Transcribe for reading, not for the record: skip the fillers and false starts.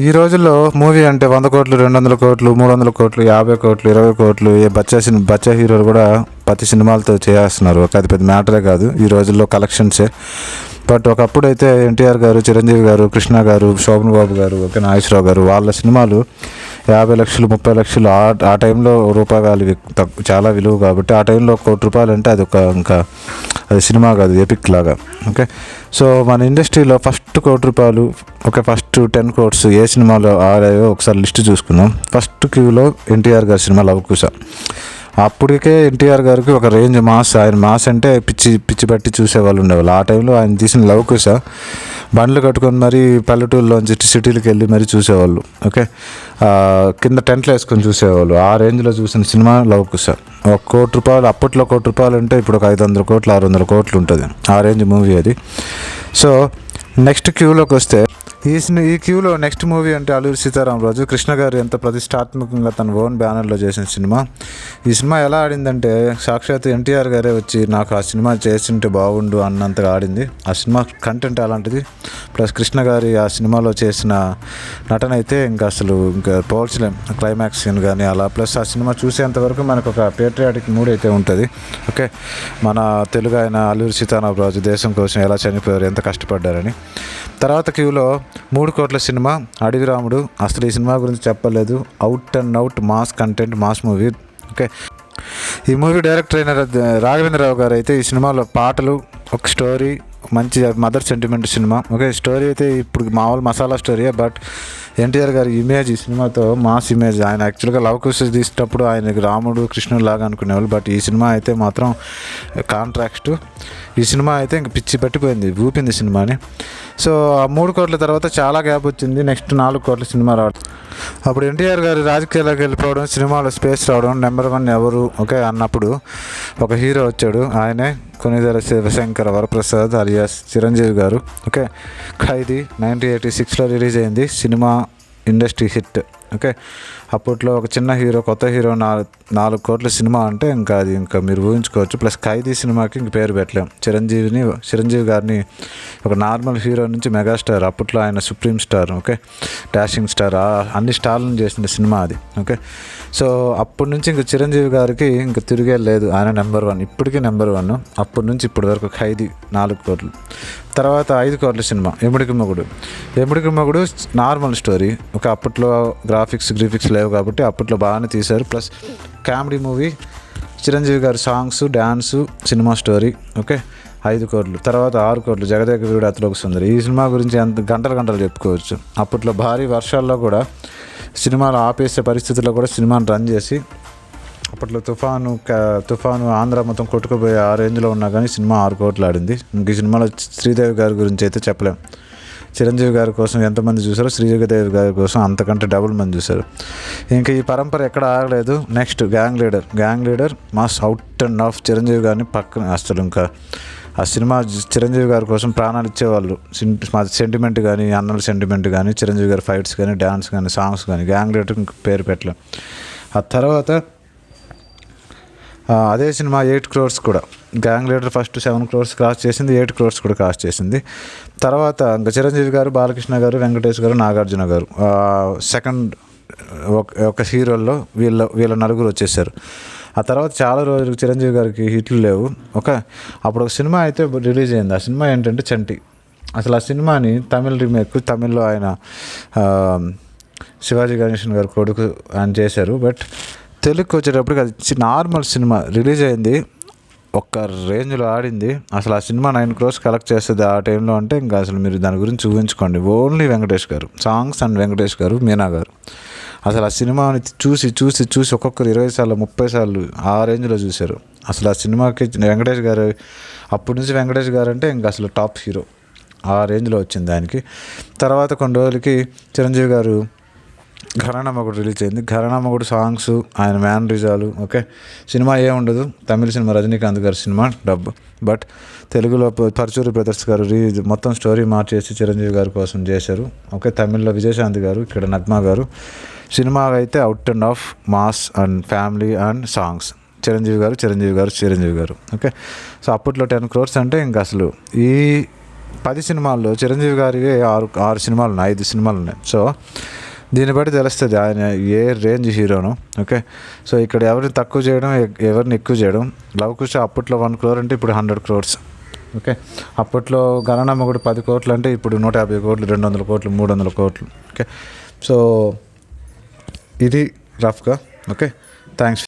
ఈ రోజుల్లో మూవీ అంటే 100 కోట్లు, 200 కోట్లు, 300 కోట్లు, 50 కోట్లు, 20 కోట్లు బచ్చా హీరోలు కూడా ప్రతి సినిమాలతో చేస్తున్నారు. అది పెద్ద మ్యాటరే కాదు ఈ రోజుల్లో, కలెక్షన్సే. బట్ ఒకప్పుడు అయితే ఎన్టీఆర్ గారు, చిరంజీవి గారు, కృష్ణ గారు, శోభన్ బాబు గారు, నాగేశ్వరరావు గారు, వాళ్ళ సినిమాలు 50 లక్షలు, 30 లక్షలు, ఆ టైంలో రూపాయి వాల్యూ చాలా విలువ. కాబట్టి ఆ టైంలో ₹1 కోటి అంటే అది అది సినిమా కాదు, ఎపిక్ లాగా. ఓకే, సో మన ఇండస్ట్రీలో ఫస్ట్ ₹1 కోటి, ఫస్ట్ 10 crores ఏ సినిమాలో ఆడాయో ఒకసారి లిస్ట్ చూసుకుందాం. ఫస్ట్ క్యూలో ఎన్టీఆర్ గారి సినిమా లవకుశ. అప్పటికే ఎన్టీఆర్ గారికి ఒక రేంజ్ మాస్. ఆయన మాస్ అంటే పిచ్చి పట్టి చూసేవాళ్ళు ఉండేవాళ్ళు. ఆ టైంలో ఆయన తీసిన లవకుశ బండ్లు కట్టుకొని మరీ పల్లెటూరులోంచి సిటీలకు వెళ్ళి మరీ చూసేవాళ్ళు. ఓకే, కింద టెంట్లు వేసుకొని చూసేవాళ్ళు. ఆ రేంజ్లో చూసిన సినిమా లవకుశ. ₹1 కోటి, అప్పట్లో ₹1 అంటే ఇప్పుడు ఒక 500 కోట్లు, 600 కోట్లు ఉంటుంది. ఆ రేంజ్ మూవీ అది. సో నెక్స్ట్ క్యూలోకి వస్తే ఈ క్యూలో నెక్స్ట్ మూవీ అంటే అల్లూరి సీతారామరాజు. కృష్ణ గారు ఎంత ప్రతిష్టాత్మకంగా తన ఓన్ బ్యానర్లో చేసిన సినిమా. ఈ సినిమా ఎలా ఆడిందంటే సాక్షాత్ ఎన్టీఆర్ గారే వచ్చి నాకు ఆ సినిమా చేస్తుంటే బాగుండు అన్నంతగా ఆడింది. ఆ సినిమా కంటెంట్ అలాంటిది. ప్లస్ కృష్ణ గారి ఆ సినిమాలో చేసిన నటన అయితే ఇంకా పోల్చలేం. క్లైమాక్స్ సీన్ కానీ అలా. ప్లస్ ఆ సినిమా చూసేంతవరకు మనకు ఒక పేట్రియాటిక్ మూడ్ అయితే ఉంటుంది. ఓకే, మన తెలుగు ఆయన అల్లూరి సీతారామరాజు దేశం కోసం ఎలా చనిపోయారు, ఎంత కష్టపడ్డారని. తర్వాత క్యూలో ₹3 కోట్ల సినిమా అడవి రాముడు. అసలు ఈ సినిమా గురించి చెప్పలేదు. Out and out mass content, mass movie. Okay, ఈ మూవీ డైరెక్టర్ అయిన రాఘవేంద్రరావు గారు అయితే ఈ సినిమాలో పాటలు, ఒక స్టోరీ, మంచి mother sentiment cinema. Okay, story అయితే ఇప్పుడు మామూలు మసాలా స్టోరీయే. బట్ ఎన్టీఆర్ గారి ఇమేజ్ ఈ సినిమాతో మాస్ ఇమేజ్. ఆయన యాక్చువల్గా లవకుశ తీసేటప్పుడు ఆయనకి రాముడు, కృష్ణుడు లాగా అనుకునేవాళ్ళు. బట్ ఈ సినిమా అయితే మాత్రం కాంట్రాక్ట్. ఈ సినిమా అయితే ఇంక పిచ్చి పట్టిపోయింది, ఊపింది సినిమాని. సో ఆ 3 కోట్ల తర్వాత చాలా గ్యాప్ వచ్చింది. నెక్స్ట్ 4 కోట్ల సినిమా రావడం. అప్పుడు ఎన్టీఆర్ గారు రాజకీయాల్లోకి వెళ్ళిపోవడం, సినిమాలో స్పేస్ రావడం, నెంబర్ 1 ఎవరు ఓకే అన్నప్పుడు ఒక హీరో వచ్చాడు. ఆయనే కొనిదెల శివశంకర వరప్రసాద్ అలియాస్ చిరంజీవి గారు. ఓకే, ఖైదీ 1986లో రిలీజ్ అయింది. Cinema industry hit. ఓకే, అప్పట్లో ఒక చిన్న హీరో, కొత్త హీరో 4 కోట్ల సినిమా అంటే అది మీరు ఊహించుకోవచ్చు. ప్లస్ ఖైదీ సినిమాకి ఇంక పేరు పెట్టలేం. చిరంజీవి గారిని ఒక నార్మల్ హీరో నుంచి మెగాస్టార్. అప్పట్లో ఆయన supreme star. Okay, dashing star, అన్ని స్టార్లను చేసిన సినిమా అది. ఓకే, సో అప్పటి నుంచి ఇంక చిరంజీవి గారికి ఇంక తిరిగే లేదు. ఆయన నెంబర్ 1, ఇప్పటికీ నెంబర్ 1. అప్పటి నుంచి ఇప్పటి వరకు ఖైదీ 4 కోట్లు. తర్వాత 5 కోట్ల సినిమా ఎముడికి మొగుడు నార్మల్ స్టోరీ. ఒక అప్పట్లో గ్రాఫిక్స్ లేవు కాబట్టి అప్పట్లో బాగానే తీశారు. ప్లస్ కామెడీ మూవీ, చిరంజీవి గారి songs, dance, cinema story. Okay, 5 కోట్లు. తర్వాత 6 కోట్లు జగదేక వీరుడు అతిలోక సుందరి. ఈ సినిమా గురించి ఎంత గంటలు చెప్పుకోవచ్చు. అప్పట్లో భారీ వర్షాల్లో కూడా సినిమాలు ఆపేసే పరిస్థితుల్లో కూడా సినిమాని రన్ చేసి, అప్పట్లో తుఫాను ఆంధ్ర మొత్తం కొట్టుకుపోయే ఆ రేంజ్లో ఉన్నా కానీ సినిమా 6 కోట్లు ఆడింది. ఇంక ఈ సినిమాలో శ్రీదేవి గారి గురించి అయితే చెప్పలేం. చిరంజీవి గారి కోసం ఎంతమంది చూసారో శ్రీదేవి గారి కోసం అంతకంటే డబుల్ మంది చూశారు. ఇంకా ఈ పరంపర ఎక్కడ ఆగలేదు. Next gang leader mass out and of. Chiranjeevi గారిని పక్కన అసలు ఇంకా ఆ సినిమా చిరంజీవి గారి కోసం ప్రాణాలు ఇచ్చేవాళ్ళు. సెంటిమెంట్ కానీ, అన్నల సెంటిమెంట్ కానీ, చిరంజీవి గారి ఫైట్స్ కానీ, డ్యాన్స్ కానీ, సాంగ్స్ కానీ, గ్యాంగ్ లీడర్ ఇంక పేరు పెట్టలేం. ఆ తర్వాత అదే సినిమా 8 crores కూడా. Gang leader first 7 crores cross చేసింది, 8 crores కూడా క్రాస్ చేసింది. తర్వాత ఇంకా చిరంజీవి గారు, బాలకృష్ణ గారు, వెంకటేష్ గారు, నాగార్జున గారు సెకండ్ ఒక హీరోల్లో వీళ్ళ నలుగురు వచ్చేసారు. ఆ తర్వాత చాలా రోజులు చిరంజీవి గారికి హిట్లు లేవు. అప్పుడు ఒక సినిమా అయితే రిలీజ్ అయింది. ఆ సినిమా ఏంటంటే చంటి. అసలు ఆ సినిమాని తమిళ్ రీమేక్, తమిళ్లో ఆయన శివాజీ గణేశన్ గారు కొడుకు ఆయన చేశారు. బట్ తెలుగుకి వచ్చేటప్పటికి అది నార్మల్ సినిమా రిలీజ్ అయింది, ఒక్క రేంజ్లో ఆడింది. అసలు ఆ సినిమా 9 crores కలెక్ట్ చేస్తుంది ఆ టైంలో. అంటే ఇంకా అసలు మీరు దాని గురించి ఊహించుకోండి. ఓన్లీ వెంకటేష్ గారు సాంగ్స్ అండ్ వెంకటేష్ గారు, మీనా గారు. అసలు ఆ సినిమాని చూసి ఒక్కొక్కరు 20 సార్లు 30 సార్లు ఆ రేంజ్లో చూశారు. అసలు ఆ సినిమాకి వెంకటేష్ గారు, అప్పటి నుంచి వెంకటేష్ గారు అంటే ఇంకా అసలు టాప్ హీరో. ఆ రేంజ్లో వచ్చింది ఆయనకి. తర్వాత కొన్ని రోజులకి చిరంజీవి గారు ఘరానా మొగుడు రిలీజ్ అయింది. ఘరానా మొగుడు సాంగ్స్, ఆయన మేనరిజాలు. ఓకే, సినిమా ఏముండదు. తమిళ సినిమా, రజనీకాంత్ గారి సినిమా డబ్బు. బట్ తెలుగులో పరుచూరి బ్రదర్స్ గారు మొత్తం స్టోరీ మార్చేసి చిరంజీవి గారి కోసం చేశారు. ఓకే, తమిళ్లో విజయశాంతి గారు, ఇక్కడ నగ్మా గారు. సినిమా అయితే out and of mass and family and songs. Chiranjeevi గారు. ఓకే, సో అప్పట్లో 10 crores అంటే ఇంకా అసలు ఈ 10 సినిమాల్లో చిరంజీవి గారివి 6 సినిమాలు ఉన్నాయి, 5 సినిమాలు ఉన్నాయి. సో దీన్ని బట్టి తెలుస్తుంది ఆయన ఏ రేంజ్ హీరోను. ఓకే, సో ఇక్కడ ఎవరిని తక్కువ చేయడం, ఎవరిని ఎక్కువ చేయడం. లవ్ కుష అప్పట్లో 1 crore అంటే ఇప్పుడు 100 crores. ఓకే, అప్పట్లో గణనమ్మ కూడా 10 కోట్లు అంటే ఇప్పుడు 150 కోట్లు, 200 కోట్లు, 300 కోట్లు. ఓకే, సో ఇది రఫ్గా. Okay, thanks.